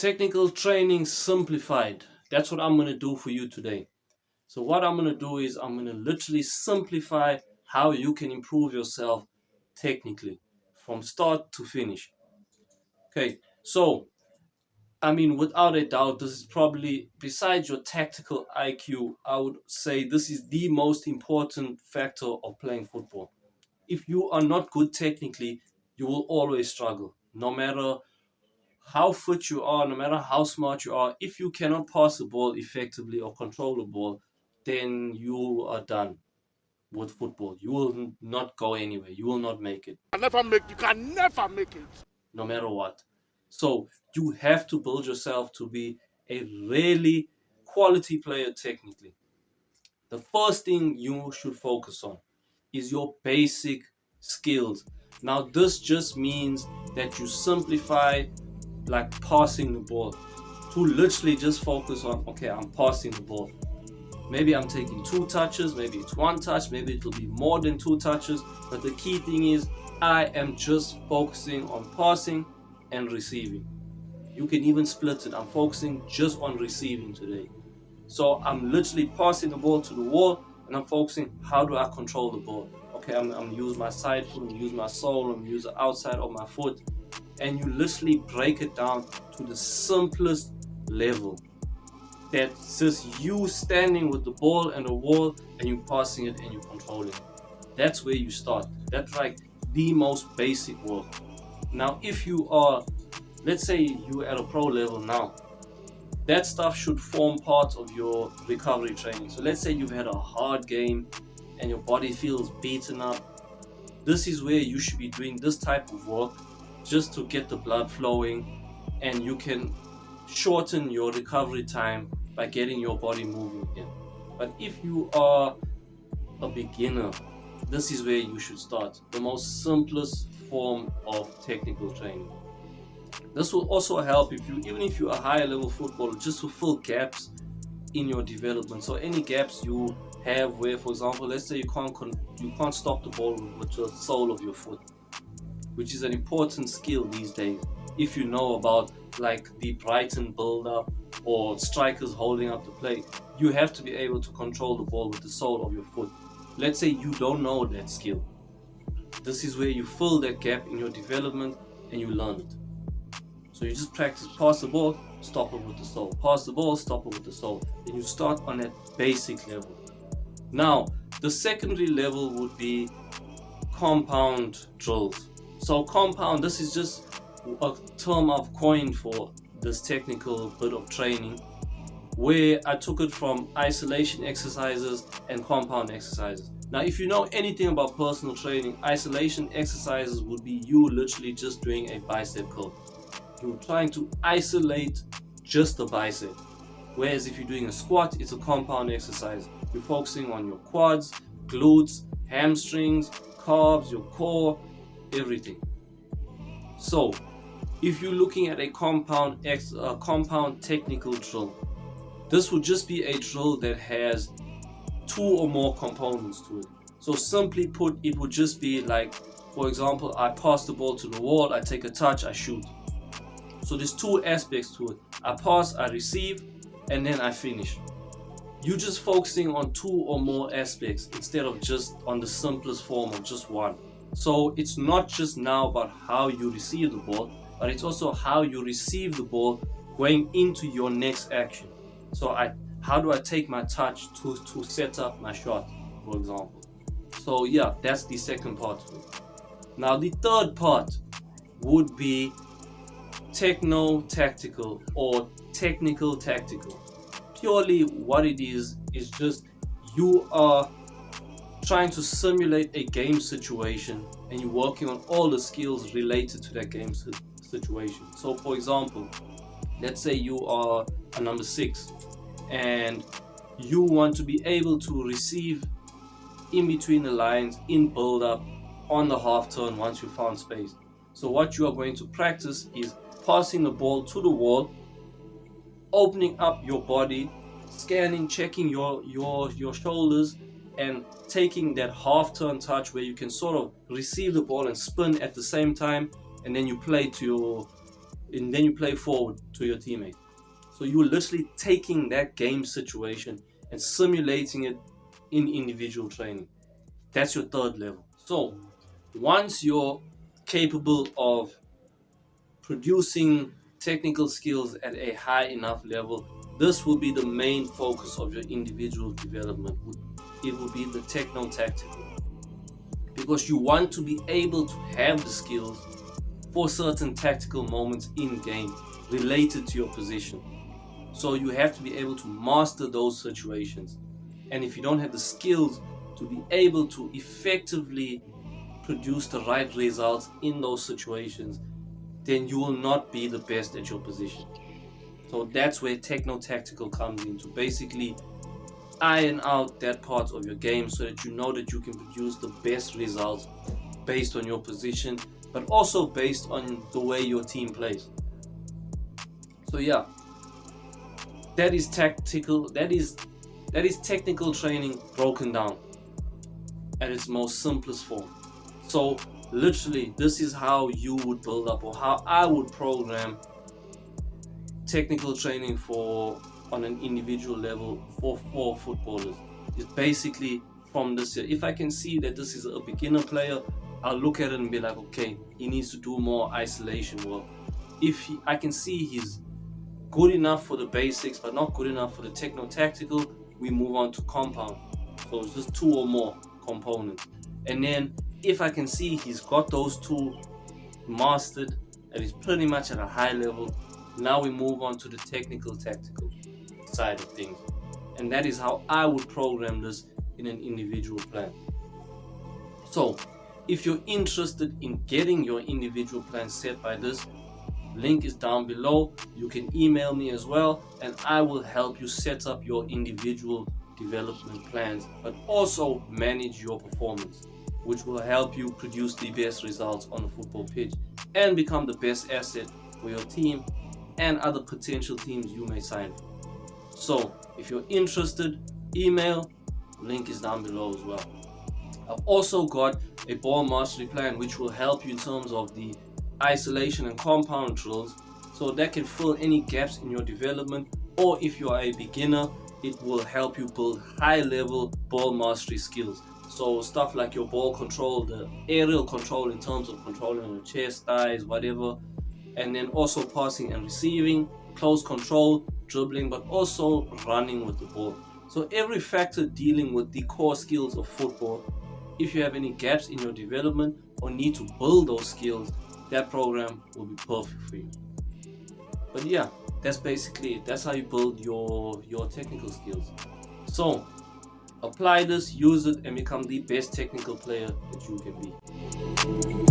Technical training simplified. That's what I'm going to do for you today. So what I'm going to do is I'm going to literally simplify how you can improve yourself technically from start to finish. Okay, so without a doubt, this is probably, besides your tactical IQ, I would say this is the most important factor of playing football. If you are not good technically, you will always struggle. No matter how fit you are, no matter how smart you are, if you cannot pass the ball effectively or control the ball, then you are done with football. You will not go anywhere. You will not make it. You can never make it. No matter what. So you have to build yourself to be a really quality player technically. The first thing you should focus on is your basic skills. Now, this just means that you simplify like passing the ball to literally just focus on, okay, I'm passing the ball. Maybe I'm taking 2 touches, maybe it's 1 touch, maybe it'll be more than 2 touches. But the key thing is I am just focusing on passing and receiving. You can even split it. I'm focusing just on receiving today. So I'm literally passing the ball to the wall and I'm focusing, how do I control the ball? Okay, I'm gonna use my side foot, I'm gonna use my sole, I'm gonna use the outside of my foot. And you literally break it down to the simplest level. That's just you standing with the ball and the wall and you passing it and you controlling it. That's where you start. That's like the most basic work. Now, if you are, let's say you're at a pro level now, that stuff should form part of your recovery training. So let's say you've had a hard game and your body feels beaten up. This is where you should be doing this type of work just to get the blood flowing, and you can shorten your recovery time by getting your body moving in. But if you are a beginner, this is where you should start. The most simplest form of technical training. This will also help even if you're a higher level footballer, just to fill gaps in your development. So any gaps you have where, for example, let's say you can't stop the ball with the sole of your foot, which is an important skill these days. If you know about like the Brighton build-up or strikers holding up the play, you have to be able to control the ball with the sole of your foot. Let's say you don't know that skill. This is where you fill that gap in your development and you learn it. So you just practice, pass the ball, stop it with the sole. Pass the ball, stop it with the sole. And you start on that basic level. Now, the secondary level would be compound drills. So compound, this is just a term I've coined for this technical bit of training, where I took it from isolation exercises and compound exercises. Now, if you know anything about personal training, isolation exercises would be you literally just doing a bicep curl. You're trying to isolate just the bicep. Whereas if you're doing a squat, it's a compound exercise. You're focusing on your quads, glutes, hamstrings, calves, your core, everything. So if you're looking at a compound technical drill, this would just be a drill that has 2 or more components to it. So simply put, it would just be like, for example, I pass the ball to the wall, I take a touch, I shoot. So there's 2 aspects to it. I pass, I receive, and then I finish. You're just focusing on 2 or more aspects instead of just on the simplest form of just one. So it's not just now about how you receive the ball, but it's also how you receive the ball going into your next action. So how do I take my touch to set up my shot, for example. So yeah, that's the second part of it. Now the third part would be techno-tactical or technical-tactical. Purely what it is just you are trying to simulate a game situation and you're working on all the skills related to that game situation. So for example, let's say you are a number 6 and you want to be able to receive in between the lines, in build-up, on the half turn once you found space. So what you are going to practice is passing the ball to the wall, opening up your body, scanning, checking your shoulders, and taking that half turn touch where you can sort of receive the ball and spin at the same time, and then you play to and then you play forward to your teammate. So you're literally taking that game situation and simulating it in individual training. That's your third level. So once you're capable of producing technical skills at a high enough level, this will be the main focus of your individual development. It will be the techno tactical, because you want to be able to have the skills for certain tactical moments in game related to your position. So you have to be able to master those situations. And if you don't have the skills to be able to effectively produce the right results in those situations, then you will not be the best at your position. So that's where techno tactical comes in, to basically iron out that part of your game so that you know that you can produce the best results based on your position, but also based on the way your team plays. So yeah, that is tactical. That is technical training broken down at its most simplest form. So literally, this is how you would build up, or how I would program technical training for on an individual level for four footballers. It's basically from this year. If I can see that this is a beginner player, I'll look at it and be like, okay, he needs to do more isolation work. If I can see he's good enough for the basics but not good enough for the techno tactical, we move on to compound. So it's just two or more components. And then if I can see he's got those two mastered and he's pretty much at a high level, now we move on to the technical tactical side of things. And that is how I would program this in an individual plan. So if you're interested in getting your individual plan set by this, link is down below. You can email me as well, and I will help you set up your individual development plans, but also manage your performance, which will help you produce the best results on the football pitch and become the best asset for your team and other potential teams you may sign for. So if you're interested, email, link is down below as well. I've also got a ball mastery plan which will help you in terms of the isolation and compound drills, so that can fill any gaps in your development. Or if you are a beginner, it will help you build high level ball mastery skills. So stuff like your ball control, the aerial control in terms of controlling your chest, thighs, whatever, and then also passing and receiving, close control, dribbling, but also running with the ball. So every factor dealing with the core skills of football. If you have any gaps in your development or need to build those skills, that program will be perfect for you. But yeah, that's basically it. That's how you build your technical skills. So apply this, use it, and become the best technical player that you can be.